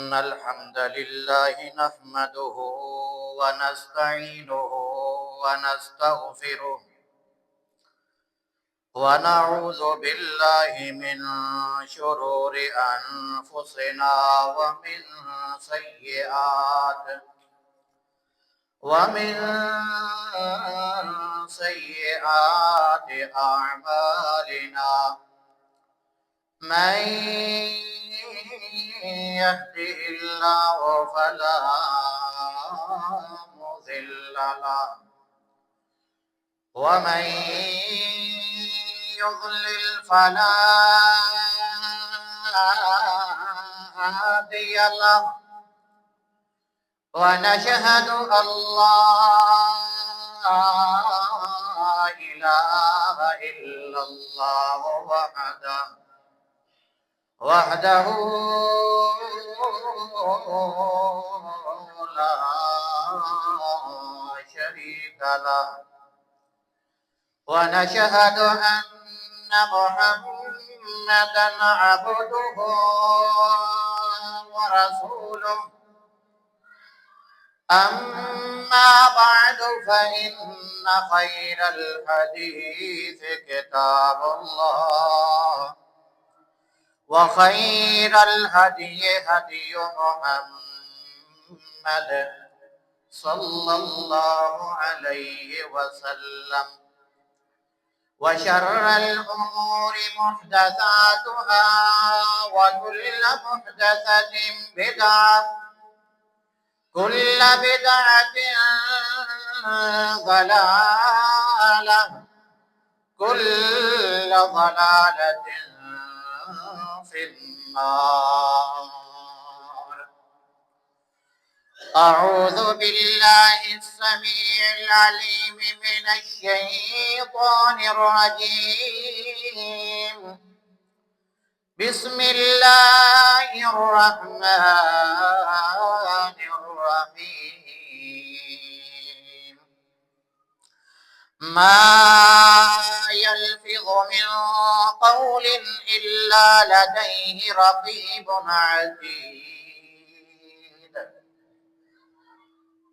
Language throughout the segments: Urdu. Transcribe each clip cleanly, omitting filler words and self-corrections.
إن الحمد لله نحمده ونستعينه ونستغفره ونعوذ بالله من شرور أنفسنا سيئات ومن سيئات أعمالنا من يهده الله فلا مضل له ومن يضلل فلا هادي له ونشهد أن لا إله إلا الله وحده لا شريك له ونشهد أن محمدا عبده ورسوله أما بعد فإن خير الحديث كتاب الله وخير الهدي هدي محمد صلى الله عليه وسلم وشر الأمور محدثاتها وكل محدثة بدعة كل بدعة ضلالة كل ضلالة في النار. أعوذ بالله السميع العليم من الشيطان الرجيم. بسم الله الرحمن الرحيم. ما يلفظ من قول إلا لديه رقيب عتيد.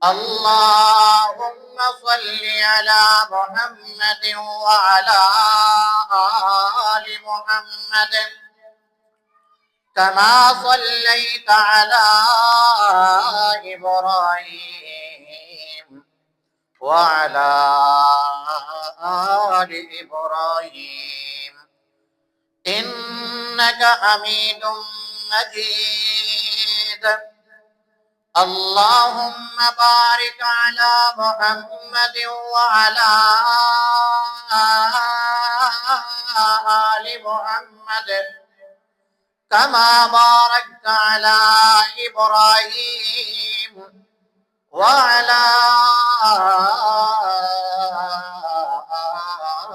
اللهم صل على محمد وعلى آل محمد كما صليت على إبراهيم وعلى آل إبراهيم إنك حميد مجيد. اللهم بارك على محمد وعلى آل محمد كما باركت على إبراهيم وعلى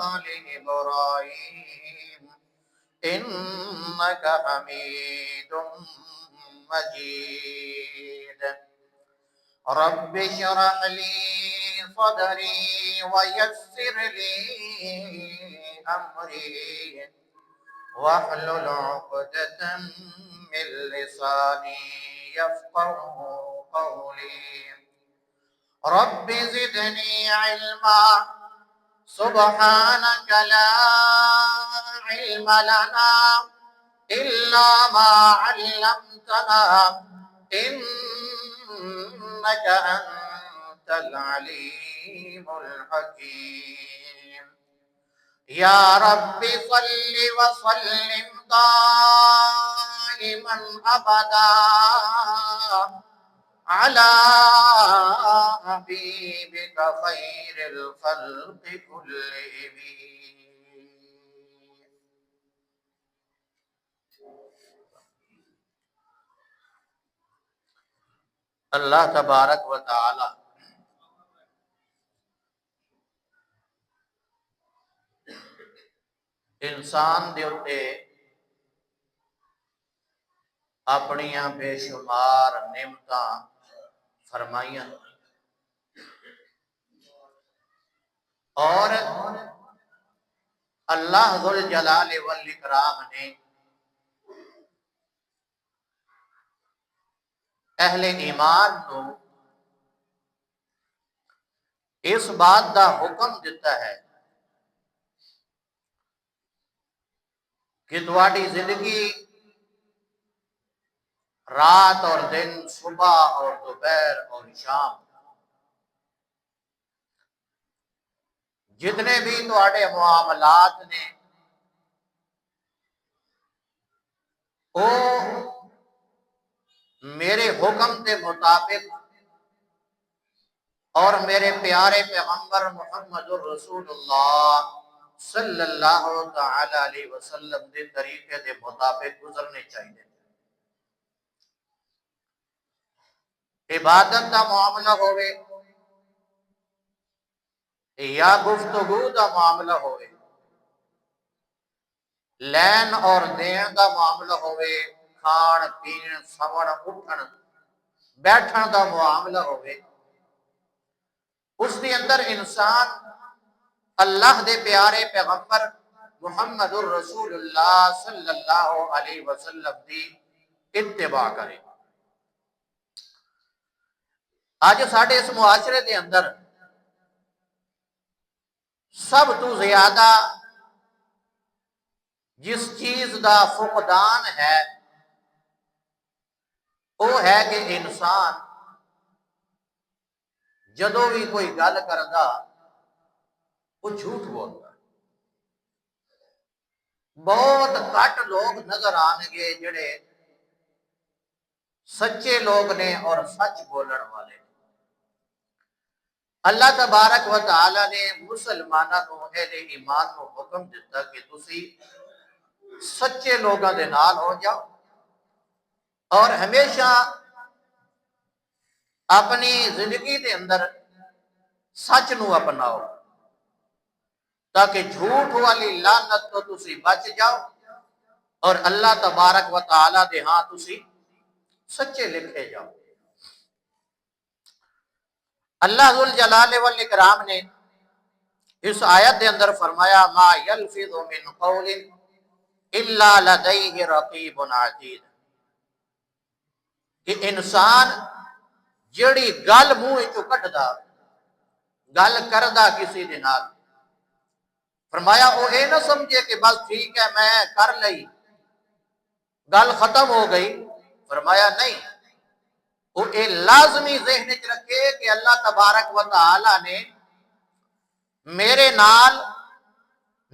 آل إبراهيم إنك حميد مجيد. رب اشرح لي صدري ويسر لي أمري واحلل عقدة من لساني يفقه قولي. رب زدني علما سبحانك لا علم لنا إلا ما علمتنا إنك أنت العليم الحكيم. يا رب صل وسلم دائما أبدا على حبيبك خير الخلق كلهم. اللہ تبارک و تعالی انسان دے اتے اپنیاں بے شمار نعمتاں فرمائیاں اور اللہ ذوالجلال والاکرام نے اہل ایمان نو اس بات دا حکم دیتا ہے کہ تہاڈی زندگی رات اور دن، صبح اور دوپہر اور شام، جتنے بھی تہاڈے معاملات نے وہ میرے حکم کے مطابق اور میرے پیارے پیغمبر محمد الرسول اللہ صلی اللہ تعالی علیہ وسلم کے طریقے کے مطابق گزرنے چاہیے۔ عبادت کا معاملہ ہوئے یا گفتگو کا معاملہ ہوئے، لین اور دین کا معاملہ ہوئے، کھان پین سون اٹھن بیٹھن کا معاملہ ہوئے، اس کے اندر انسان اللہ دے پیارے پیغمبر محمد الرسول اللہ صلی اللہ علیہ وسلم دی اتباع کرے۔ آج ساڈے اس معاشرے دے اندر سب تو زیادہ جس چیز دا فقدان ہے وہ ہے کہ انسان جدوں بھی کوئی گل کردا وہ جھوٹ بولتا۔ بہت گھٹ لوگ نظر آن گے جڑے سچے لوگ نے اور سچ بولن والے۔ اللہ تبارک و تعالی نے مسلمانوں کو اہل ایمان کو حکم دیتا کہ تسی سچے لوگوں دے نال ہو جاؤ اور ہمیشہ اپنی زندگی دے اندر سچ نو اپناؤ تاکہ جھوٹ والی لعنت تو تسی بچ جاؤ اور اللہ تبارک و تعالی دے ہاں تسی سچے لکھے جاؤ۔ اللہ ذو الجلال والاکرام نے اس آیت دے اندر فرمایا ما یلفظ من قول الا لدیہ رقیب عتید، کہ انسان جڑی گل منہ چوں کڈدا گل کردا کسی دے نال، فرمایا وہ یہ نہ سمجھے کہ بس ٹھیک ہے میں کر لئی گل ختم ہو گئی، فرمایا نہیں، وہ یہ لازمی ذہن وچ رکھے کہ اللہ تبارک و تعالی نے میرے نال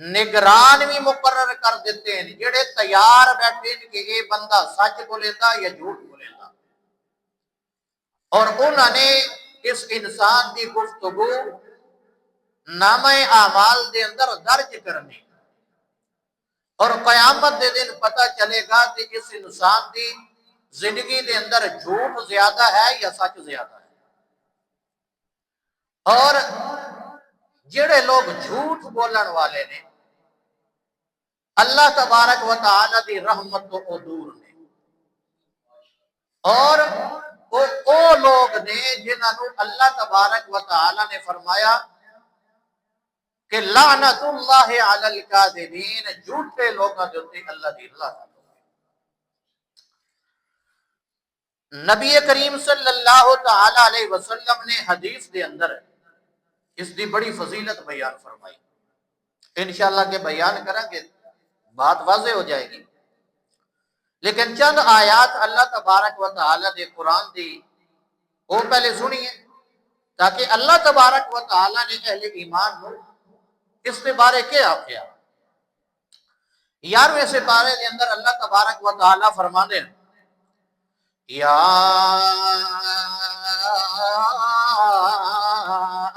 نگران بھی مقرر کر دیتے ہیں جڑے تیار بیٹھے ہیں کہ یہ بندہ سچ بولےتا یا جھوٹ بولےتا، اور انہوں نے اس انسان کی گفتگو نامہ اعمال دے اندر درج کرنی، اور قیامت دے دن پتہ چلے گا کہ اس انسان دی زندگی دے اندر جھوٹ زیادہ ہے یا سچ زیادہ ہے۔ اور جڑے لوگ جھوٹ بولن والے نے اللہ تبارک و تعالی دی رحمت تو دور نے، اور وہ لوگ نے جنہوں اللہ تبارک و تعالی نے فرمایا کہ لعنت اللہ علی الکاذبین، جھوٹے لوگوں کے اوپر اللہ دی لعنت۔ نبی کریم صلی اللہ تعالی علیہ وسلم نے حدیث دے اندر اس دی بڑی فضیلت بیان فرمائی، انشاءاللہ کہ بیان کریں گے بات واضح ہو جائے گی، لیکن چند آیات اللہ تبارک و تعالی دے قرآن دی وہ پہلے سنیے تاکہ اللہ تبارک و تعالی نے اہل ایمان ہو اس کے بارے کیا کیا۔ 11ویں سپارے کے اندر اللہ تبارک و تعالی فرماتے ہیں یا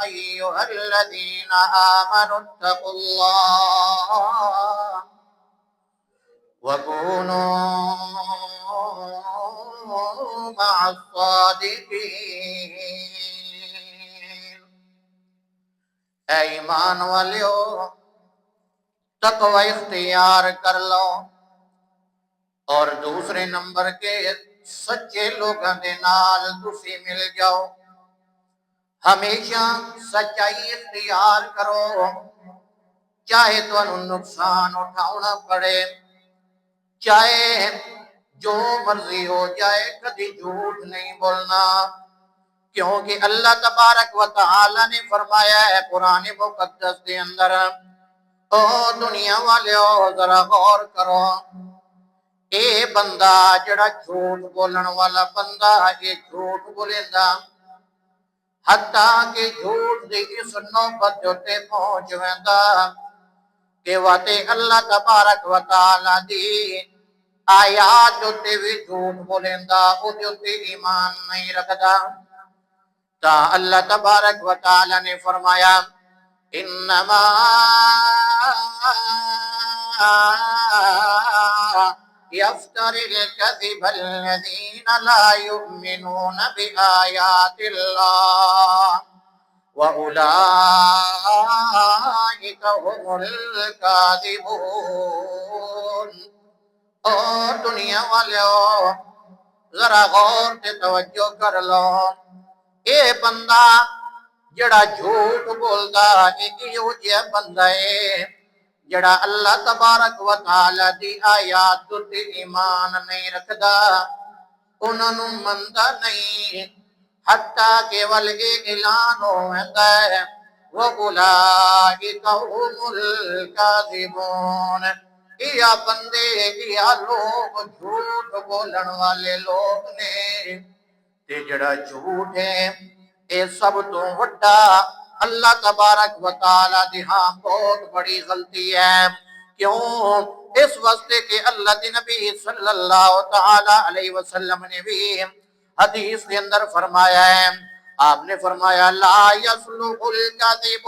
ایھا الذین آمنوا اتقوا اللہ وکونوا مع الصادقین، اے ایمان والیو تقوی اختیار کر لو اور دوسرے نمبر کے سچے لوگوں کے نال تسی مل جاؤ، ہمیشہ سچائی اختیار کرو چاہے تمہیں نقصان اٹھانا پڑے، چاہے جو مرضی ہو جائے کبھی جھوٹ نہیں بولنا، کیونکہ اللہ تبارک و تعالی نے فرمایا ہے قرآن مقدس کے اندر، او دنیا والے ذرا غور کرو، اے بندہ جڑا جھوٹ بولن والا بندہ یہ جھوٹ بولے گا، حتیٰ کہ جھوٹ دی اس نوبت جو تے پہنچ ویندا کہ واتے اللہ تبارک و تعالی دی آیات جو تے بھی جھوٹ بولیندا او جو تے ایمان نہیں رکھدا، تا اللہ تبارک و تعالی نے فرمایا انما يفتر الكذب الذين لا يؤمنون بآيات الله وأولئك هم الكاذبون۔ اور دنیا والوں ذرا غور سے توجہ کر لو، اے بندہ جڑا جھوٹ بولدا یہ بندہ ہے جڑا اللہ تبارک و تعالی دی آیات تے ایمان نہیں رکھدا، انہاں نوں مندا نہیں، حتیٰ کہ ولگے اعلان ہوتا ہے وَأُولَئِكَ هُمُ الْكَاذِبُونَ، یہ بندے یہ لوگ جھوٹ بولن والے لوگ نے، تے جڑا جھوٹ ہے اے سب تو وڈا اللہ تبارک و تعالی دی ہاں بہت بڑی غلطی ہے، کیوں؟ اس واسطے کہ اللہ دی نبی صلی اللہ تعالی علیہ وسلم نے بھی حدیث کے اندر فرمایا ہے، آپ نے فرمایا لا یصلح الکذب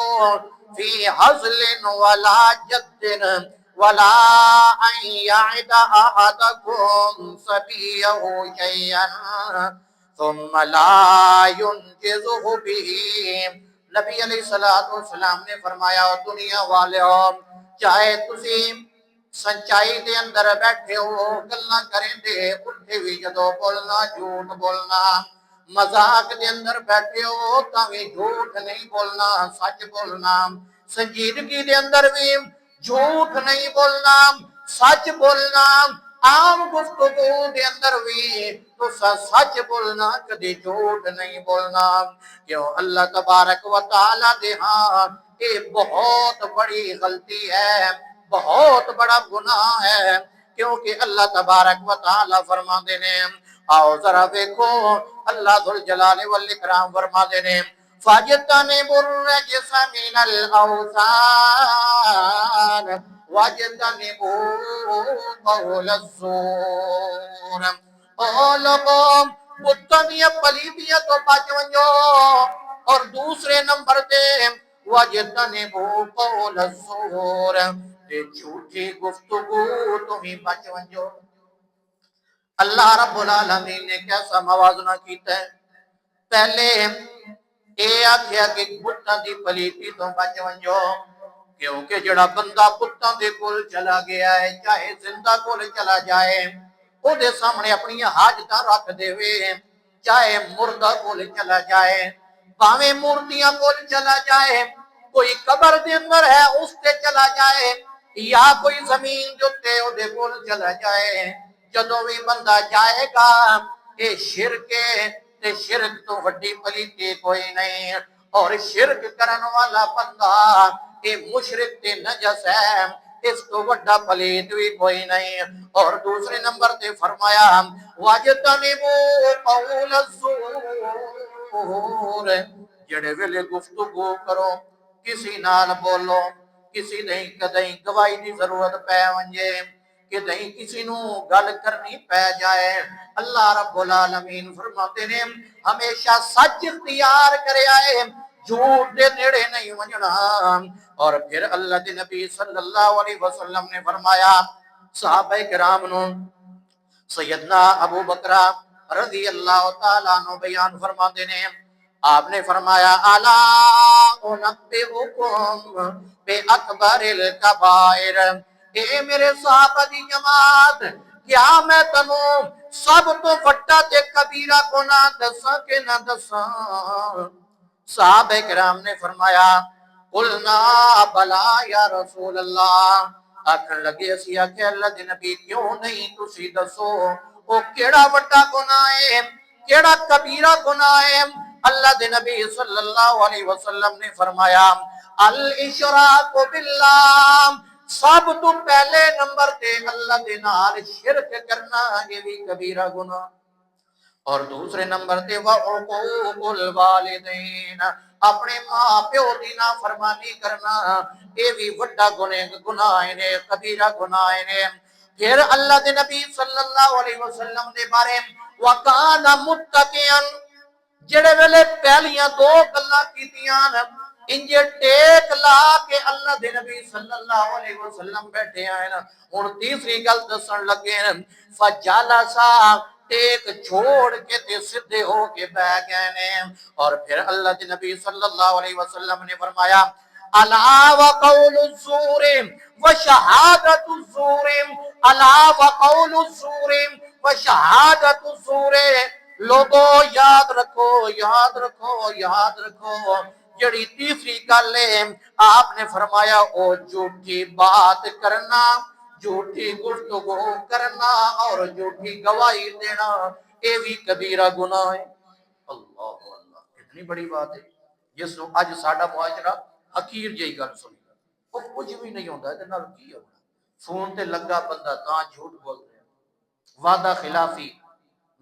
فی حزل ولا جد ولا ان یعد احدکم صبیہ شیئا ثم لا ينجزه به۔ نبی علیہ السلام نے فرمایا دنیا والوں چاہے تسی سچائی دے اندر بیٹھے ہو گلاں کریں دے اٹھے بھی جدو بولنا جھوٹ بولنا، مذاق دے اندر بیٹھے ہو تاوی جھوٹ نہیں بولنا سچ بولنا، سنجیدگی دے اندر بھی جھوٹ نہیں بولنا سچ بولنا، عام گفتگو دے اندر بھی تو سچ بولنا کدی جھوٹ نہیں بولنا، کیوں اللہ تبارک و تعالی دے ہاں یہ بہت بڑی غلطی ہے، بہت بڑا گناہ ہے، کیونکہ اللہ تبارک و تعالی فرما دینے آؤ ذرا دیکھو اللہ ذوالجلال والاکرام فرما دینے فَاجْتَنِبُوا الرَّجْسَ مِنَ الْأَوْثَانِ وَاجْتَنِبُوا قَوْلَ الزُّورِ۔ او لوگوں بتوں دیا پلیتیاں تو بچ ونجو، اور دوسرے نمبر تے وَاجْتَنِبُوا قَوْلَ الزُّورِ، تے جھوٹی گفتگو تمہیں بچ ونجو۔ اللہ رب العالمین نے کیسا موازنہ کیتا ہے، پہلے اے آکھیا کہ بتاں دی پلیتی تو بچ ونجو، کیونکہ جڑا بندہ بتاں دے کول چلا گیا ہے چاہے زندہ کول چلا جائے او دے سامنے اپنی حاجتاں رکھ دے وے، چاہے مردہ کول چلا جائے باویں مردیاں کول چلا جائے، کوئی قبر دے اندر ہے اس تے چلا جائے یا کوئی زمین جو تے او دے کول چلا جائے، جدوں بھی بندہ جائے گا اے شرک تے شرک تو وڈی پلیتی کوئی نہیں، اور شرک کرن والا بندہ اے مشرک تے نجس ہے، اس تو وڈا پلیت بھی کوئی نہیں، اور دوسرے نمبر تے فرمایا وَاجْتَنِبُوا قَوْلَ الزُّورِ، جڑے ویلے گفتگو کرو کسی نال بولو کسی نہیں کدیں گواہی دی ضرورت پہ ونجے کہ نہیں کسی نو گل کرنی پہ جائے، اللہ رب العالمین فرماتے ہیں ہمیشہ سچ اختیار کرے آئے، جھوٹ دے نیڑے نہیں ونجنا۔ اور پھر اللہ دے نبی صلی اللہ علیہ وسلم نے فرمایا صحابہ کرام نو، سیدنا ابو بکر رضی اللہ تعالیٰ عنہ بیان فرماتے ہیں، آپ نے فرمایا الا انبئکم باکبر الکبائر، اے میرے صحابہ دی جماعت کیا میں تنوں سب تو وڈا تے کبیرہ گناہ دساں کہ نہ دساں؟ صحابہ کرام نے فرمایا قلنا بلا یا رسول اللہ، آکھن لگے اسی آکھے اللہ دے نبی کیوں نہیں تسی دسو؟ او کیڑا وڈا گناہ ہے، کیڑا کبیرہ گناہ ہے؟ اللہ دے نبی صلی اللہ علیہ وسلم نے فرمایا الاشراک باللہ، سب تو پہلے نمبر تے اللہ دے نال شرک کرنا یہ بھی کبیرہ گناہ، اور دوسرے نمبر تے وعقوق الوالدین، اپنے ماں پیو دی نافرمانی کرنا یہ بھی وڈا گناہ ہے، کبیرہ گناہ ہے۔ پھر اللہ دے نبی صلی اللہ علیہ وسلم دے بارے وَقَانَ مُتَّقِيًا، جڑے ویلے پہلیاں دو گلاں کیتیاں انجے ٹیک لا کے اللہ دے نبی صلی اللہ علیہ وسلم بیٹھے ہیں، ہن تیسری گل دسن لگے فجالسا، ٹیک چھوڑ کے تے سدھے ہو کے بیٹھ گئے نے، اور پھر اللہ دے نبی صلی اللہ علیہ وسلم نے فرمایا الا وقول الزور وشہادت الزور، الا وقول الزور وشہادت الزور، لوگو یاد رکھو یاد رکھو یاد رکھو، جڑی تیسری گل ہے آپ نے فرمایا او جھوٹی بات کرنا، جھوٹی گفتگو کرنا اور جھوٹی گواہی دینا یہ بھی کبیرہ گناہ ہے۔ اللہ اللہ، کتنی بڑی بات ہے جس کو اج ساڈا معاشرہ حقیر جہی گل سنی وہ کچھ بھی نہیں ہوتا، یہ نال کی ہونا، فون تے لگا بندہ تاں جھوٹ بول رہا، وعدہ خلافی،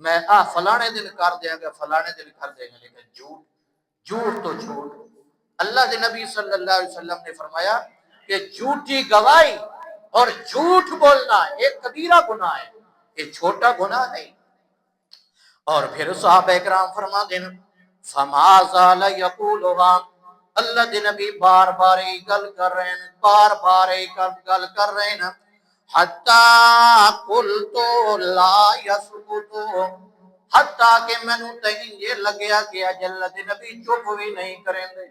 میں فلانے دن کر دیا گا فلانے دن کر دیں گے، لیکن جھوٹ جھوٹ تو جھوٹ۔ اللہ دے نبی صلی اللہ علیہ وسلم نے فرمایا کہ جھوٹی گواہی اور جھوٹ بولنا ایک کبیرہ گناہ ہے، یہ چھوٹا گناہ نہیں۔ اور پھر صحابہ کرام فرما دین فما زال یقولها، اللہ دے نبی بار بار ہی گل کر رہے ہیں، بار بار ہی گل کر رہے ہیں، حتی قلت لا یسکت، حتی کہ میں نے تہیں یہ لگیا کہ اج اللہ دے نبی چپ بھی نہیں کریں دے،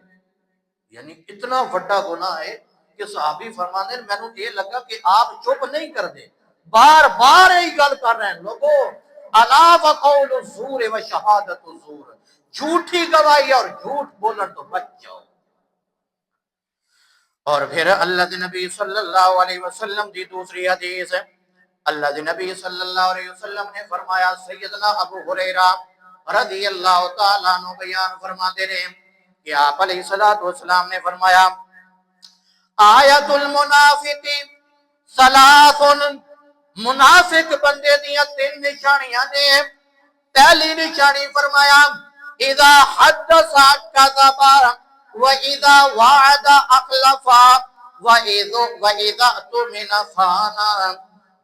یعنی اتنا بڑا گناہ ہے کہ صحابی فرماتے ہیں میں نے یہ لگا کہ آپ چپ نہیں کر دے، بار بار ہی گل کر رہے ہیں لوگوں الا وقول الزور وشہادت الزور، جھوٹی گواہی اور جھوٹ بولن تو بچ جاؤ۔ اور پھر اللہ دے نبی صلی اللہ علیہ وسلم دی دوسری حدیث ہے، اللہ دے نبی صلی اللہ علیہ وسلم نے فرمایا، سیدنا ابو ہریرہ رضی اللہ تعالیٰ عنہ بیان فرماتے ہیں کہ آپ علیہ الصلوۃ والسلام نے فرمایا آیت المنافق ثلاث، منافق بندے دیاں تین نشانیاں نے، پہلی نشانی فرمایا اذا حدث کذب واذا وعد اخلف واذا اؤتمن خان،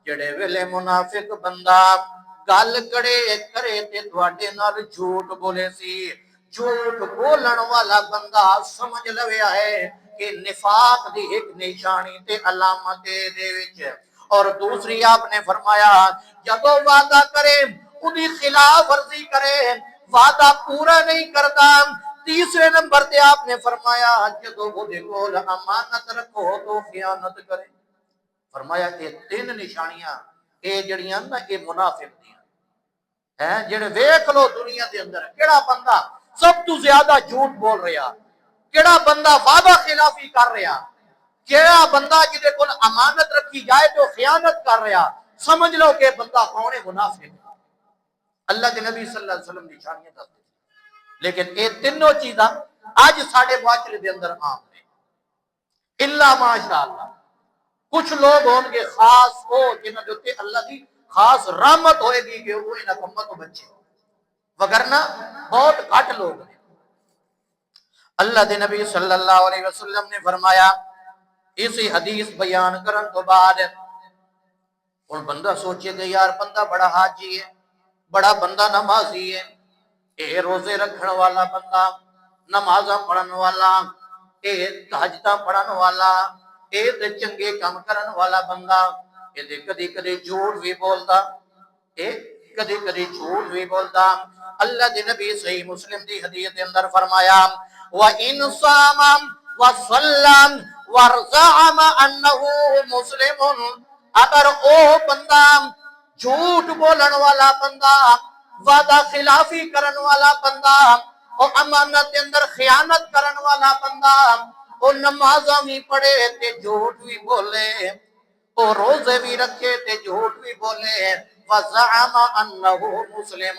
جڑے ویلے منافق بندہ گل کرے تے تواڈے نال جھوٹ بولے سی، جھوٹ بولن والا بندہ سمجھ لویا ہے کہ نفاق دی ایک نشانی تے علامت دے وچ۔ اور دوسری آپ نے فرمایا جب وعدہ کرے انہی خلاف ورزی کرے، وعدہ پورا نہیں کرتا۔ تیسرے نمبر تے آپ نے فرمایا جب وہ دیکھو امانت رکھو تو خیانت کرے۔ فرمایا یہ تین نشانیاں اے جڑیاں نا اے منافق دیاں ہیں، جڑے ویکھ لو دنیا دے اندر کیڑا بندہ سب تو زیادہ جھوٹ بول رہا، کیڑا بندہ وعدہ خلافی کر رہا، کیڑا بندہ جدے کول امانت رکھی جائے تو خیانت کر رہا، سمجھ لو کہ بندہ کون ہے، منافق۔ اللہ کے نبی صلی اللہ علیہ وسلم نشانیاں دستے، لیکن یہ تینوں چیزاں آج ساڑھے معاشرے دے اندر عام ہیں، الا ماشاءاللہ کچھ لوگ ہوں گے خاص ہو جنہاں دے اوتے اللہ دی خاص رحمت ہوئے گی کہ وہ انہاں کماں تو بچے، وگرنہ بہت گھٹ لوگ ہیں۔ اللہ دے نبی صلی اللہ علیہ وسلم نے فرمایا اسی حدیث بیان کرن تو بعد اور بندہ سوچے گا یار بندہ بڑا حاجی ہے، بڑا بندہ نمازی ہے، اے روزے رکھن والا بندہ، نمازاں پڑھن والا، اے تہجداں پڑھن والا، اے تے چنگے کام کرن والا بندہ، اے تے کدی کدی جھوٹ بھی بولدا، اے کدی کدی جھوٹ بھی بولدا۔ اللہ دے نبی صحیح مسلم دی حدیث دے اندر فرمایا وَإِنْ صَامَ وَصَلَّى وَارْزَعَمَ أَنَّهُ مُسْلِمٌ، اگر او بندہ جھوٹ بولن والا بندہ، وعدہ خلافی کرن والا بندہ، او امانت کے اندر خیانت کرن والا بندہ، او نمازاں بھی پڑھے تے جھوٹ بھی بولے، او روزے بھی رکھے تے جھوٹ بھی بولے، وزعم انه مسلم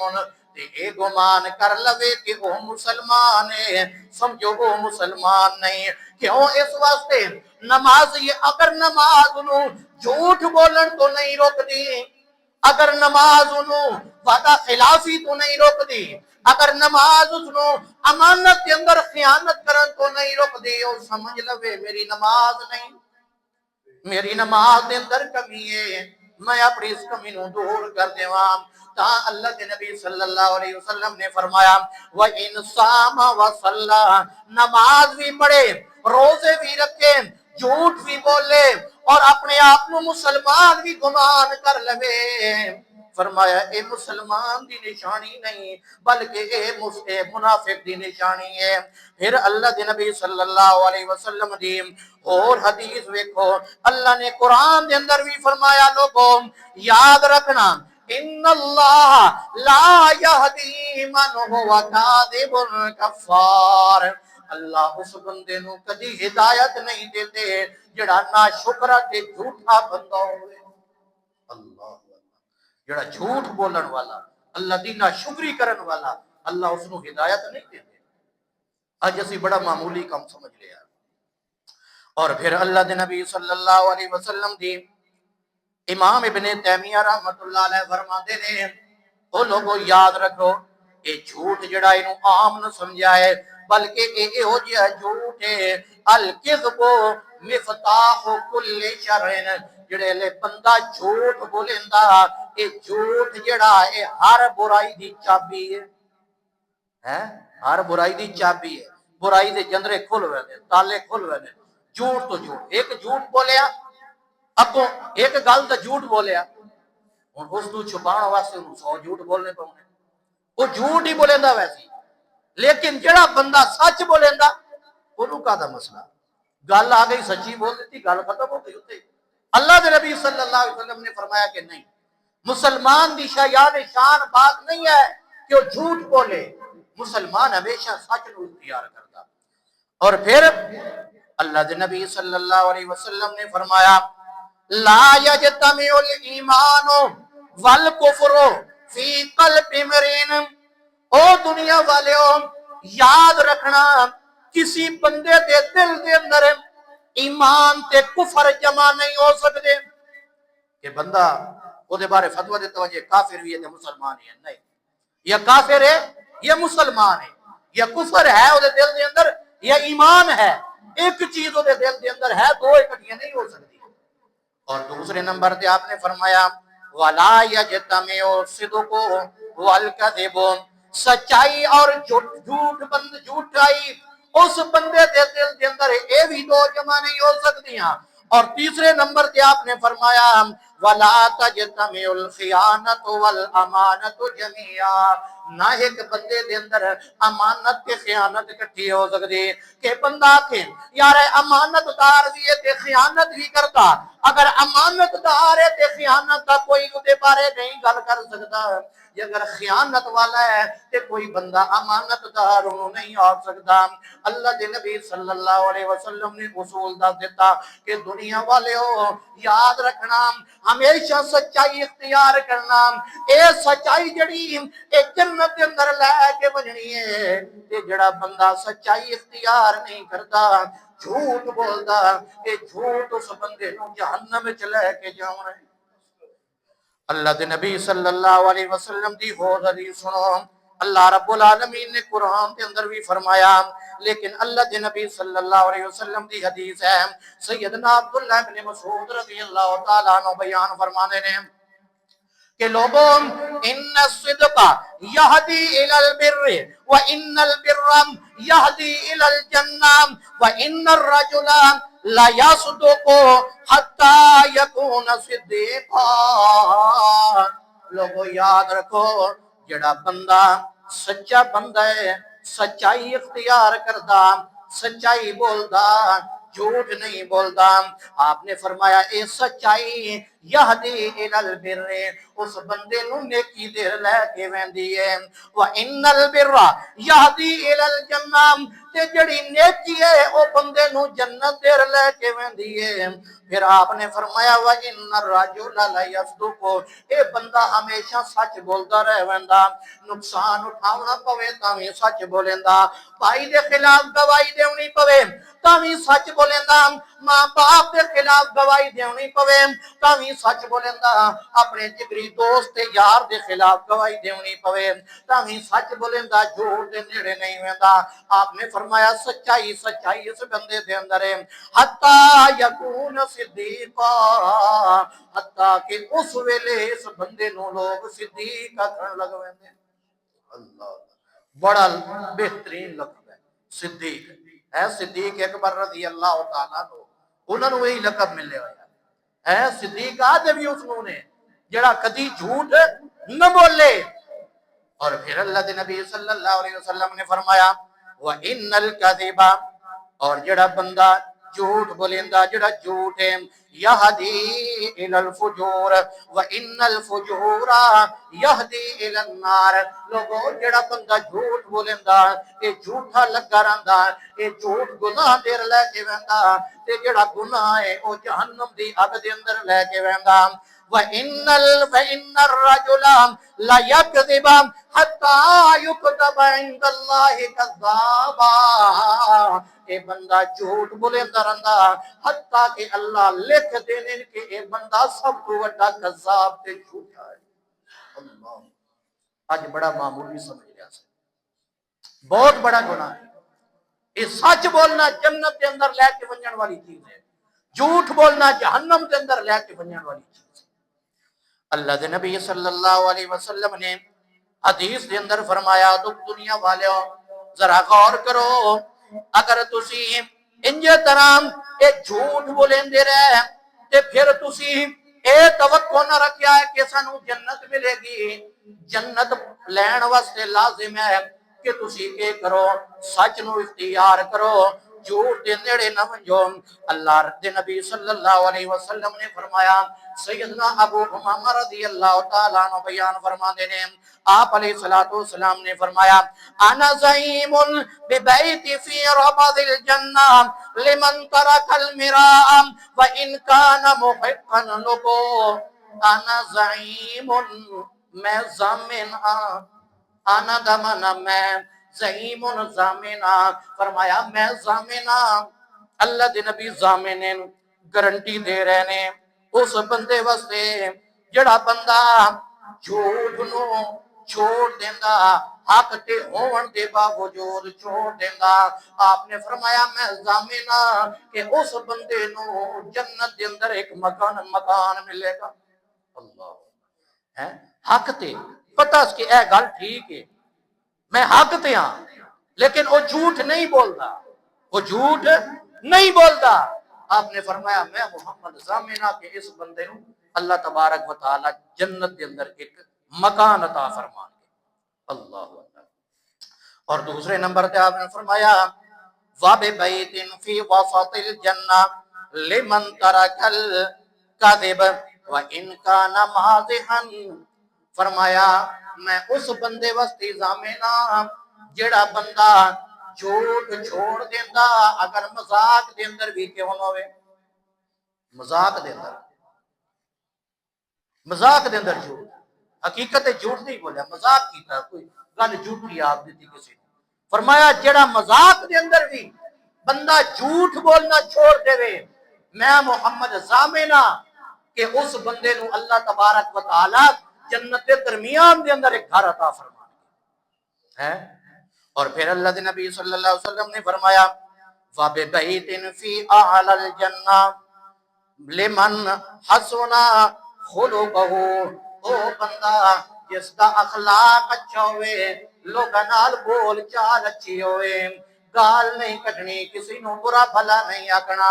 تے اے گمان کر لوے کہ وہ مسلمان ہے، سمجھو وہ مسلمان نہیں۔ کیوں؟ اس واسطے نماز یہ اگر نماز نو جھوٹ بولن تو نہیں روک دی، اگر نماز انہوں وعدہ خلافی تو نہیں روک دی، اگر نماز انہوں امانت کے اندر خیانت کرن تو نہیں روک دی، اور سمجھ لوے میری نماز نہیں، میری نماز دے اندر کمی ہے، میں اپنی اس کمی نو دور کر دیواں۔ تا اللہ کے نبی صلی اللہ علیہ وسلم نے فرمایا وَإِنْ صَامَ وَصَلَّى، نماز بھی پڑھے، روزے بھی رکھے، جھوٹ بھی بولے اور اپنے آپ کو مسلمان بھی گمان کر لوے، فرمایا اے مسلمان دی نشانی نہیں بلکہ اے منافق دی نشانی ہے۔ پھر اللہ کے نبی صلی اللہ علیہ وسلم دی اور حدیث ویکھو، اللہ نے قرآن دے اندر بھی فرمایا لوگوں یاد رکھنا ان اللہ لا یہدی من ہوا کاذب کفار، اللہ اس بندے نو کدی ہدایت نہیں دیتے جڑا ناشکرا تے جھوٹا بندہ ہوئے۔ اللہ جڑا جھوٹ بولن والا، اللہ دی ناشکری کرن والا، اللہ اس نو ہدایت نہیں دیتے۔ اج اسی بڑا معمولی کام سمجھ لیا۔ اور پھر اللہ دے نبی صلی اللہ علیہ وسلم دی امام ابن تیمیہ رحمت اللہ علیہ فرماتے ہیں او لوگو یاد رکھو اے جھوٹ جڑا اینو عام نہ سمجھا ہے بلکہ اے ہو جیا جھوٹ ہے الکذب مفتاح کل شر، جڑے لے بندہ جھوٹ بولیندا اے جھوٹ جڑا اے ہر برائی دی چابی ہے، ہر برائی دی چابی ہے، برائی دے جندرے کھل ویندے، تالے کھل ویندے۔ جھوٹ تو جھوٹ، ایک جھوٹ بولیا اگوں ایک گل دا جھوٹ بولیا، ہن اس نو چھپاؤن واسطے انہوں 100 جھوٹ بولنے پوندے، وہ جھوٹ ہی بولیندا ویسی، لیکن جڑا بندہ سچ بولیندا اونوں کادا مسئلہ، گل آ گئی سچی بول دیتی، گل ختم ہو گئی ہوتے۔ اللہ دے نبی صلی اللہ علیہ وسلم نے فرمایا کہ نہیں، مسلمان دی شان بات نہیں ہے کہ وہ جھوٹ بولے، مسلمان ہمیشہ سچ نو اختیار کرتا۔ اور پھر اللہ دے نبی صلی اللہ علیہ وسلم نے فرمایا لا یجتمع الایمان والکفر فی قلب امرئ، او دنیا والےو یاد رکھنا کسی بندے دے دل دے اندر ایمان تے کفر جمع نہیں ہو سکتے کہ بندہ وہ دے بارے فتوہ دیتا ہو یہ کافر بھی ہے یا مسلمان ہے، نہیں، یا کافر ہے یا مسلمان ہے، یا کفر ہے وہ دے دل دے اندر یا ایمان ہے، ایک چیز وہ دے دل دے اندر ہے، دو اکٹھیاں نہیں ہو سکتی۔ اور دوسرے نمبر تے آپ نے فرمایا وَلَا يَجْتَمِعُ الصِّدْقُ وَالْكَذِبُ، سچائی اور جھوٹائی اس بندے دے دل دے اندر اے بھی دو جمع نہیں ہو سکتی ہیں۔ اور تیسرے نمبر تے آپ نے فرمایا وَلَا تَجْتَمِعُ الْخِيَانَةُ وَالْأَمَانَةُ جَمِيعًا، نہ ایک بندے دے اندر امانت تے خیانت اکٹھی ہو سکتی کہ بندہ کہ یار امانت دار بھی ہے تے خیانت بھی کرتا، اگر امانت دار ہے تے خیانت کا کوئی دے بارے نہیں گل کر سکتا، یہ اگر خیانت والا ہے تے کوئی بندہ امانت دار نہیں ہو سکتا۔ اللہ دے نبی صلی اللہ علیہ وسلم نے اصول دا دیتا کہ دنیا والے ہو یاد رکھنا ہمیشہ سچائی اختیار کرنا، اے سچائی جڑی اے جنت کے اندر لے کے بجنی ہے، تے جڑا بندہ سچائی اختیار نہیں کرتا جھوٹ بولدا اے جھوٹ اس بندے نو جہنم وچ لے کے جاونا ہے۔ اللہ دے نبی صلی اللہ علیہ وسلم دی ہو حدیث سنو، اللہ رب العالمین نے قرآن کے اندر بھی فرمایا، لیکن اللہ دے نبی صلی اللہ علیہ وسلم دی حدیث ہے، سیدنا عبداللہ بن مسعود رضی اللہ تعالیٰ عنہ بیان فرمانے نے کہ لوگوں ان الصدق یہدی الی البر وان البر یہدی الی الجنہ وان الرجل لا یصدق حتی یکون صدیقا، لوگوں یاد رکھو جڑا بندہ سچا بندہ ہے، سچائی اختیار کردا، سچائی بولدا، جھوٹ نہیں بولدا، آپ نے فرمایا اے سچائی یہدی الل بر، اس بندے نو نیکی دے لے کے ویندی ہے، وان البر یہدی الل جنہ، تے جڑی نیکی ہے او بندے نو جنت دے لے کے ویندی ہے۔ پھر آپ نے فرمایا وان الرجل لا یصدق، اے بندہ ہمیشہ سچ بولدا رہ ویندا، نقصان اٹھاونا پوے تاں وی سچ بولیندا، بھائی دے خلاف گواہی دیونی پوے تاں وی سچ بولیندا، ماں باپ دے خلاف گواہی دیونی پوے تاں وی سچ بولیندا، اپنے جگری دوست تے یار دے خلاف گواہی دیونی پوے تاں وی سچ بولیندا، جھوٹ دے نیڑے نہیں ویندا۔ آپ نے فرمایا سچائی اس بندے دے اندر ہے، حتی یکون صدیقا، حتی کہ اس ویلے اس بندے نو لوگ صدیق آکھن لگ ویندے۔ اللہ، بڑا بہترین لقب ہے صدیق ہے، صدیق اکبر رضی اللہ تعالیٰ عنہ، انہوں نے وہی لقب ملے ہویا ہے، صدیق آدھے بھی اس نے جڑا کدی جھوٹ نہ بولے۔ اور پھر اللہ دے نبی صلی اللہ علیہ وسلم نے فرمایا وَإِنَّ الْكَذِبَ، اور جڑا بندہ جھوٹ بولیندا، جڑا جھوٹ ہے، یہدی الی الفجور وَإِنَّ الْفُجُورَ یہدی الی النار، لوگوں جڑا بندہ جھوٹ بولیندا اے جھوٹا لگا رہندا، اے جھوٹ گناہ دیر لے کے ویندا، تے جڑا گناہ ہے او جہنم دی اگ دے اندر لے کے ویندا۔ وَإِنَّ الرَّجُلَ لَيَكْذِبَ حَتَّى يُكْتَبَ عِندَ اللَّهِ كَذَّابًا، اے بندہ جھوٹ بولیندا رہندا حتیٰ کہ اللہ لکھ دینے کہ اے بندہ سب تو بڑا کذاب تے جھوٹا ہے۔ اللہ، آج بڑا معمولی سمجھ لیا سے، بہت بڑا گناہ ہے۔ یہ سچ بولنا جنت کے اندر لے کے ونجن والی چیز ہے، جھوٹ بولنا جہنم کے اندر لے کے ونجن والی چیز ہے۔ اللہ دے نبی صلی اللہ علیہ وسلم نے حدیث دے اندر فرمایا دنیا والوں ذرا غور کرو، اگر تسی انجے طرح اے جھوٹ بولیندے رہے تے پھر تسی اے توقع نہ رکھیا ہے کہ سانو جنت ملے گی، جنت لین واسطے لازم ہے کہ تسی اے کرو، سچ نو اختیار کرو، جھوٹ دے نیڑے نہ ونجو۔ اللہ دے نبی صلی اللہ علیہ وسلم نے فرمایا، سیدنا ابو امامہ رضی اللہ تعالیٰ عنہ بیان فرما دینے، آپ علیہ السلام نے فرمایا انا زعیم ببیت فی ربض الجنہ لمن ترک المراء وان کان محقا لکو، انا زعیم، میں ضامن ہاں، آنا دمانا میں زعیم ضامنہ، فرمایا میں ضامنہ، اللہ دے نبی ضامنین گارنٹی دے رہے نے اس بندے واسطے جڑا بندہ جھوٹ نو چھوڑ دیندا، حق تے ہون دے باوجود چھوڑ دیندا، آپ نے فرمایا میں ضامنہ کہ اس بندے نو جنت دے اندر ایک مکان ملے گا۔ اللہ ہے حق تے پتہ اس کی اے گل ٹھیک ہے، میں حق تے ہاں، لیکن وہ جھوٹ نہیں بولتا، وہ جھوٹ نہیں بولتا۔ آپ نے فرمایا میں محمد ضامنہ کہ اس بندے نو اللہ تبارک و تعالی جنت کے اندر ایک مکان عطا فرمان گے۔ اللہ اکبر۔ اور دوسرے نمبر پہ آپ نے فرمایا وَبِبَيْتٍ فِي وَسَطِ الْجَنَّةِ لِمَنْ تَرَكَ الْكَذِبَ وَإِنْ كَانَ مَازِحًا، فرمایا میں اس بندے واسطے ضامنہ جڑا بندہ جھوٹ چھوڑ دیندا، اگر مذاق دے اندر بھی کیوں نہ ہوئے، مذاق دے اندر، مذاق دے اندر جھوٹ، حقیقت جھوٹ نہیں بولیا، مذاق کیتا، کوئی گل جھوٹی آپ دیتی کسی نے، فرمایا جڑا مذاق دے اندر بھی بندہ جھوٹ بولنا چھوڑ دے وے، میں محمد ضامنہ کہ اس بندے نو اللہ تبارک و تعالی جنت کے درمیان دے اندر ایک گھر عطا فرمان ہے۔ اور پھر اللہ دے نبی صلی اللہ علیہ وسلم نے فرمایا وَبِبَيْتٍ فِي أَعْلَى الْجَنَّةِ لِمَنْ حَسُنَ خُلُقُهُ، او بندہ جس کا اخلاق اچھا ہوئے، لوگاں نال بول چال اچھی ہوئے، گال نہیں کٹنی، کسی نو برا بھلا نہیں آکھنا،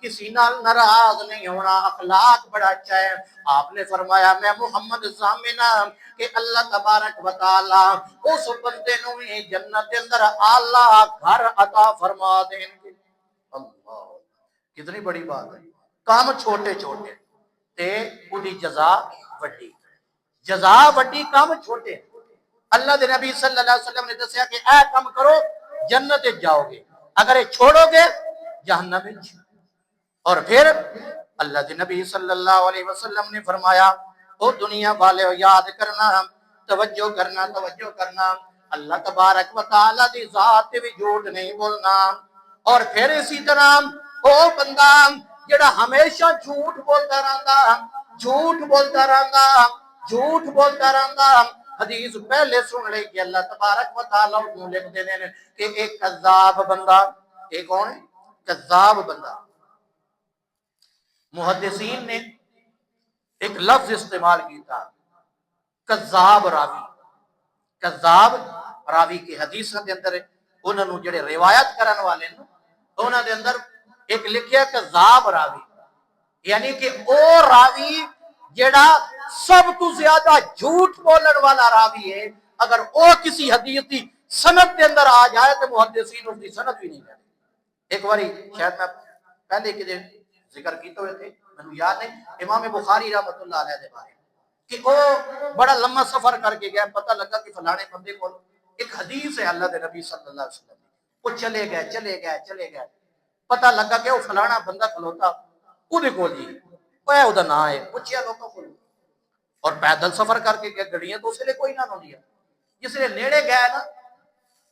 کسی نال ناراض نہیں ہونا، اخلاق بڑا اچھا ہے۔ آپ نے فرمایا میں محمد ضامنہ کہ اللہ تبارک و تعالی اس بندے نو ہی جنت کے اندر اعلی گھر عطا فرما دیں گے۔ اللہ، کتنی بڑی بات ہے، کام چھوٹے چھوٹے، تے اودی جزا وڈی، جزا وڈی کام چھوٹے۔ اللہ دے نبی صلی اللہ علیہ وسلم نے دسیا کہ اے کام کرو جنت جاؤ گے، اگر یہ چھوڑو گے جہنم میں۔ اور پھر اللہ دے نبی صلی اللہ علیہ وسلم نے فرمایا او دنیا والے یاد کرنا، توجہ کرنا، توجہ کرنا، اللہ تبارک و تعالی دی ذات بھی جھوٹ نہیں بولنا۔ اور پھر اسی طرح او بندہ جڑا ہمیشہ جھوٹ بولتا رہندا، جھوٹ بولتا رہندا، جھوٹ بولتا رہندا، حدیث پہلے سن لے کہ اللہ تبارک و تعالی کو لکھ دے نے کہ ایک کذاب بندہ، ایک کون ہے؟ کذاب بندہ۔ محدثین نے ایک لفظ استعمال کیتا، کذاب راوی۔ کذاب راوی کی حدیث دے اندر انہاں نو جڑے روایت کرن والے نے انہاں دے اندر ایک لکھیا کذاب راوی، یعنی کہ او راوی جڑا سب تو زیادہ جھوٹ بولن والا راوی ہے، اگر او کسی حدیث دی سند دے اندر آ جائے تو محدثین اس دی سند بھی نہیں لیتے۔ ایک باری شاید میں پہلے کدے ذکر کیتے ہوئے تھے، میں یاد نہیں، امام بخاری رحمۃ اللہ علیہ دے بارے کہ وہ بڑا لمبا سفر کر کے گیا، پتہ لگا کہ فلانے بندے کو ایک حدیث ہے اللہ دے نبی صلی اللہ علیہ وسلم، وہ چلے گئے، پتہ لگا کہ وہ فلانا بندہ کھلوتا وہ دیکھو جی وہ دا نام ہے، پوچھیا لوگوں کو، اور پیدل سفر کر کے گیا، گڑیاں تو اس لیے کوئی نہ ہوندیا، جس لیے نیڑے گیا نا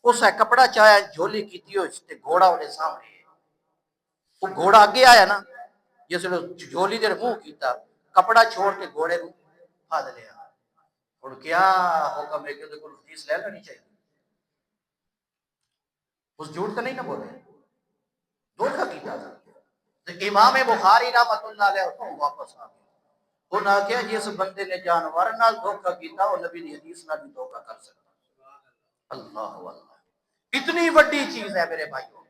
اس ہے کپڑا چایا جھولی کیتی ہو اس تے گھوڑا انہیں سامنے، وہ گھوڑا آگے آیا نا جس نے جھولی دے منہ کیتا، کپڑا چھوڑ کے گھوڑے نو پھاد لیا۔ اور کیا حکم ہے کہ کوئی حدیث لے لینی چاہیے، اس جھوٹ تو نہیں نہ بولے، دھوکا کیتا تھا۔ تو امام بخاری رحمۃ اللہ علیہ کو واپس آ گیا، انہاں کہا جس بندے نے جانور نال دھوکا کیتا وہ نبی دی حدیث نال بھی دھوکا کر سکتا۔ اللہ اللہ، اتنی بڑی چیز ہے میرے بھائیوں۔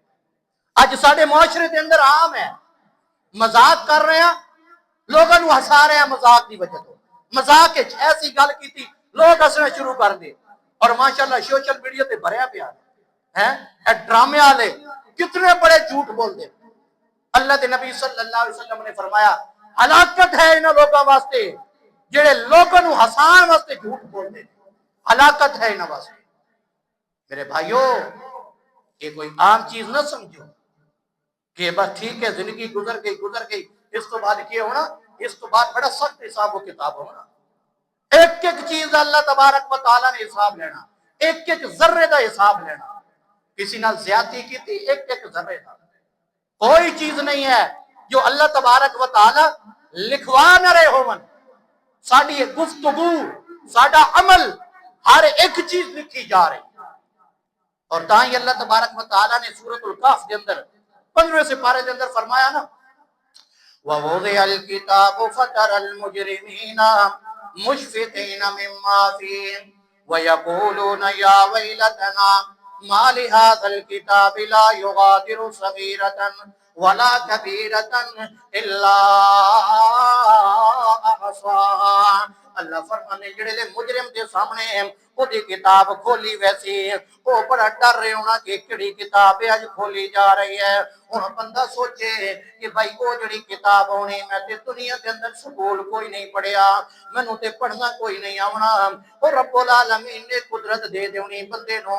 آج سارے معاشرے کے اندر عام ہے، مذاق کر رہے ہیں، لوگوں کو ہسا رہے ہیں مذاق کی وجہ تو، مذاق ایسی گل کی تھی لوگ ہسنا شروع کر دے، اور ماشاءاللہ سوشل میڈیا تے بھریا پیا ہے ڈرامے والے کتنے بڑے جھوٹ بول دے۔ اللہ دے نبی صلی اللہ علیہ وسلم نے فرمایا ہلاکت ہے انہاں لوگوں واسطے جڑے لوگوں کو ہسان واسطے جھوٹ بول دے، ہلاکت ہے انہاں واسطے۔ میرے بھائیو یہ کوئی عام چیز نہ سمجھو کہ بس ٹھیک ہے زندگی گزر گئی اس تو بعد کیا ہونا، اس تو بعد بڑا سخت حساب و کتاب ہونا۔ ایک ایک چیز اللہ تبارک و تعالیٰ نے حساب لینا، ایک ایک ذرے دا حساب لینا۔ کسی نال زیادتی کی تھی ایک ایک ذرے دا، کوئی چیز نہیں ہے جو اللہ تبارک و تعالیٰ لکھوا نہ رہے ہو من۔ ساڑی گفتگو، ساڑا عمل، ہر ایک چیز لکھی جا رہی۔ اور تاہی اللہ تبارک و تعالیٰ نے سورۃ الکہف کے اندر 15ویں سپارے کے اندر فرمایا نا وَوُضِعَ الْكِتَابُ فَتَرَى الْمُجْرِمِينَ مُشْفِقِينَ مِمَّا فِيهِ وَيَقُولُونَ يَا وَيْلَتَنَا مَا لِهَذَا الْكِتَابِ لَا يُغَادِرُ صَغِيرَةً وَلَا كَبِيرَةً إِلَّا أَحْصَاهَا۔ اللہ فرمانے جڑے لے مجرم دے سامنے وہ دی کتاب کھولی ویسی وہ بڑا ڈر رہے ہونا کہ کڑی کتاب آج کھولی جا رہی ہے۔ انہوں بندہ سوچے کہ بھائی وہ جڑی کتاب ہونی میں تے دنیا کے اندر سکول کوئی نہیں پڑھیا، میں نو تے پڑھنا کوئی نہیں آونا، اور رب العالمین نے قدرت دے دیونی بندے نو،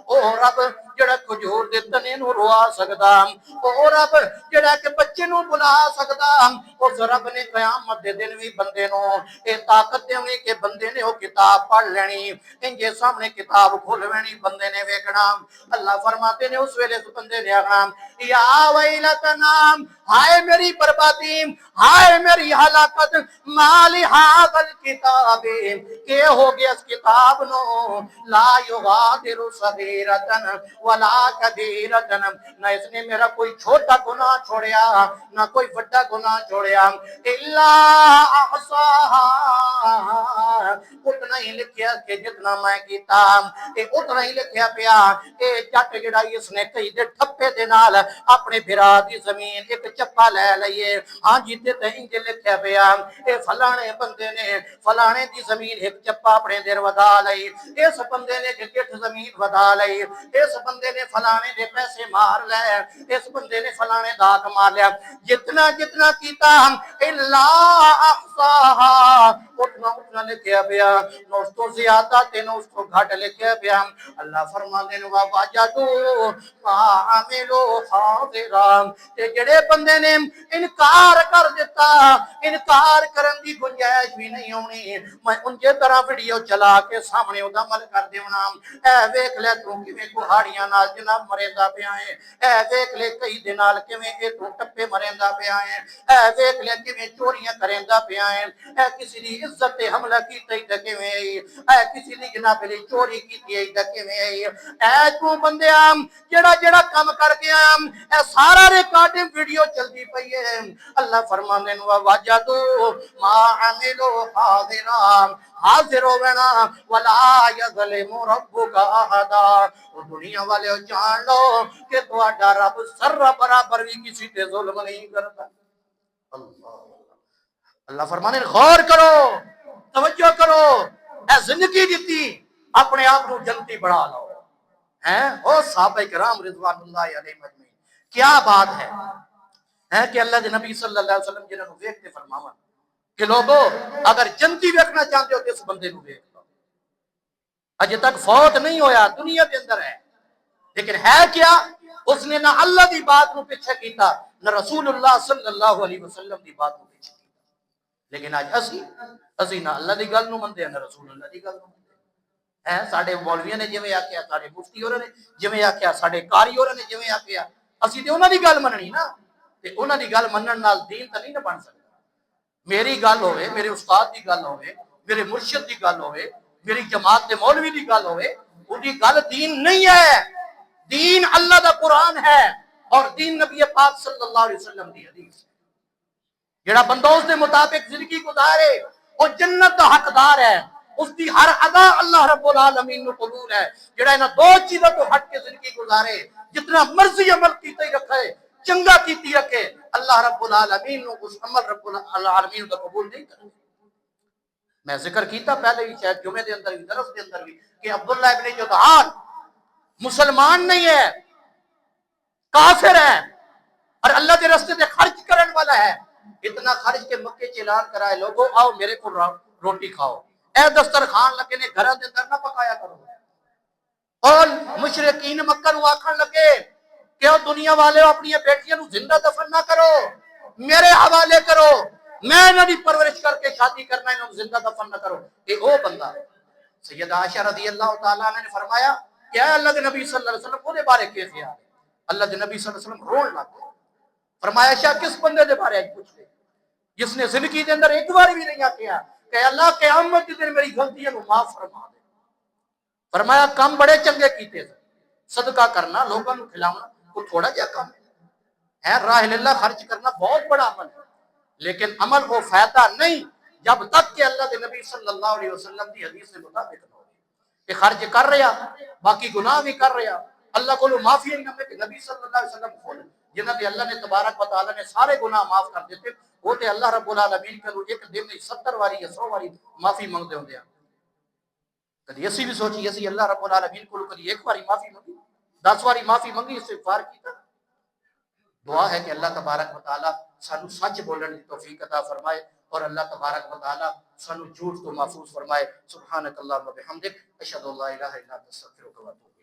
او رب جڑا کھجور دے تنے نو روا سکدا، او رب جڑا کہ بچے نو بلا سکدا، اس رب نے قیامت دے دن بھی بندے نو اے طاقت دیونی کہ بندے نے وہ کتاب پڑھ لینی، انجے سامنے کتاب کھول لینی بندے نے ویکھنا۔ اللہ فرماتے نے اس ویلے بندے نے آخنا یا ویلتنا، ہائے میری بربادی، ہائے میری ہلاکت، ما لہذا الکتاب، کہ ہو گیا اس کتاب نو لا یغادر صغیرۃ ولا کبیرۃ، نہ اس نے میرا کوئی چھوٹا گناہ چھوڑیا نہ کوئی بڑا گناہ چھوڑیا، الا احصاها، اتنا ہی لکھیا کہ جتنا میں کیتا اے اتنا ہی لکھیا پیا۔ اے جٹ جڑا اس نے کئی دے ٹھپے دے نال اپنے بھرا دی زمین ایک چپا لے لئیے ہاں جی تے انج لکھیا پیا اے فلانے بندے نے فلانے دی زمین ایک چپا اپنے دیر ودا لئی اس بندے نے گٹھ زمین ودا لئی اس بندے نے فلانے دے پیسے مار لے اس بندے نے فلانے داغ مار لیا جتنا جتنا کیتا اللہ احصاها اتنا لکھیا پیا نو اس تو زیادہ تے نو اس تو گھٹ لکھیا پیا اللہ فرماندے نے وجدوا ما عملوا حاضرا تے جڑے بندے نے انکار کر دیتا انکار کرن دی گنجائش بھی نہیں ہونی میں ان کے طرح ویڈیو چلا کے سامنے او دا عمل کر دیونا اے ویکھ لے تو کیویں کوہاڑیاں نال جناب مریندا پیا ہے اے ویکھ لے کئی دن نال کیویں اے تو ٹپے مریندا پیا ہے اے ویکھ لے کیویں چوریاں کریندا پیا ہے اے کسی دی عزت تے حملہ کیتے تے کیویں اے کسی دی جناب علی چوری کیتی تے کیویں اے تو بندیا جڑا جڑا کام کر کے آیا اے سارا ریکارڈنگ ویڈیو چلدی پئی ہے اللہ فرماندے نو وجدو ما عملو حاضرا حاضر ہونا ولا یظلم ربک احدا او دنیا والے جان لو کہ تہاڈا رب ذرہ برابر بھی کسی تے ظلم نہیں کرتا اللہ اللہ فرمانے غور کرو توجہ کرو اے زندگی دیتی اپنے آپ کو جنتی بڑھا لو ہیں او صحابہ کرام رضوان اللہ علیہم اجمعین کیا بات ہے کہ اللہ کے نبی صلی اللہ علیہ وسلم جنہوں دیکھتے فرماون کہ لوگو اگر جنتی دیکھنا چاہتے ہو تو اس بندے کو دیکھ لو اجے تک فوت نہیں ہویا دنیا کے اندر ہے لیکن ہے کیا اس نے نہ اللہ دی بات کو پیچھے کیتا نہ رسول اللہ صلی اللہ علیہ وسلم دی بات کو پیچھے کیتا لیکن آج اسی نہ اللہ دی گل نو مندے نہ رسول اللہ دی گل نو مندے ہیں ساڈے مولویاں نے جویں آکھیا ساڈے مفتی ہوراں نے جویں آکھیا ساڈے قاری ہوراں نے جویں آکھیا اسی تے انہاں دی گل مننی نا تے انہاں دی گل منن نال دین تے نہیں نہ بن سکدا میری گل ہوئے میرے استاد دی گل ہوئے میرے مرشد دی گل ہوئے میری جماعت دے مولوی دی گل ہوئے وہ دی گل دین نہیں ہے دین اللہ دا قرآن ہے اور دین نبی پاک صلی اللہ علیہ وسلم دی حدیث جڑا بندہ اس دے مطابق زندگی گزارے اور جنت دا حقدار ہے اس دی ہر ادا اللہ رب العالمین نو قبول ہے جڑا انہاں دو چیزوں تو ہٹ کے زندگی گزارے جتنا مرضی عمل کیتے ہی رکھے چنگا کیتی رکھے اللہ رب العالمین نو اس عمل رب العالمین دا قبول نہیں کرے میں ذکر کیتا پہلے بھی شاید جمعے دے اندر بھی درس دے اندر بھی کہ عبداللہ ابن جدعان مسلمان نہیں ہے کافر ہے اور اللہ کے راستے تے خرچ کرن والا ہے اتنا خرچ کے مکے چ اعلان کرائے لوگو آؤ میرے کو روٹی کھاؤ اے دسترخوان لگے نے گھراں دے اندر نہ پکایا کرو اور مشرکین مکہ نو آکھن لگے کہ او دنیا والے اپنی بیٹیاں نو زندہ دفن نہ کرو میرے حوالے کرو میں انہاں دی پرورش کر کے شادی کرنا انہاں نو زندہ دفن نہ کرو اے او بندہ سیدہ عائشہ رضی اللہ تعالی عنہ نے فرمایا کہ اے اللہ کے نبی صلی اللہ علیہ وسلم او دے بارے کیسے خیال ہے اللہ کے نبی صلی اللہ علیہ وسلم رون لگ گئے فرمایا عائشہ کس بندے دے بارے پوچھ لے جس نے زندگی دے اندر ایک بار بھی نہیں آکھیا کہ اللہ قیامت کے دن میری غلطیاں نو معاف فرما دے فرمایا کم بڑے چنگے کیتے صدقہ کرنا لوگوں کو کھلانا وہ تھوڑا جہا کام ہے راہ اللہ خرچ کرنا بہت بڑا عمل ہے لیکن عمل وہ فائدہ نہیں جب تک کہ اللہ کے نبی صلی اللہ علیہ وسلم کی حدیث سے مطابق نہ ہو کہ خرچ کر رہا باقی گناہ بھی کر رہا اللہ کو معافی نہیں نہ کہ نبی صلی اللہ علیہ وسلم خود جنہاں تے اللہ نے تبارک و تعالی نے سارے گناہ معاف کر دیتے وہ تے اللہ رب العالمین کے ایک دن میں 70 واری یا 100 واری معافی مانگتے ہوندے ہیں کدی اسی بھی سوچی اسی اللہ رب العالمین کو کدی ایک باری معافی مانگی 10 واری معافی مانگی استغفار کیتا دعا ہے کہ اللہ تبارک و تعالی سانو سچ بولنے کی توفیق عطا فرمائے اور اللہ تبارک و تعالی سانو جھوٹ کو محفوظ فرمائے سبحانک اللہم و بحمدک اشہد ان لا الہ الا انت استغفرک و اتوب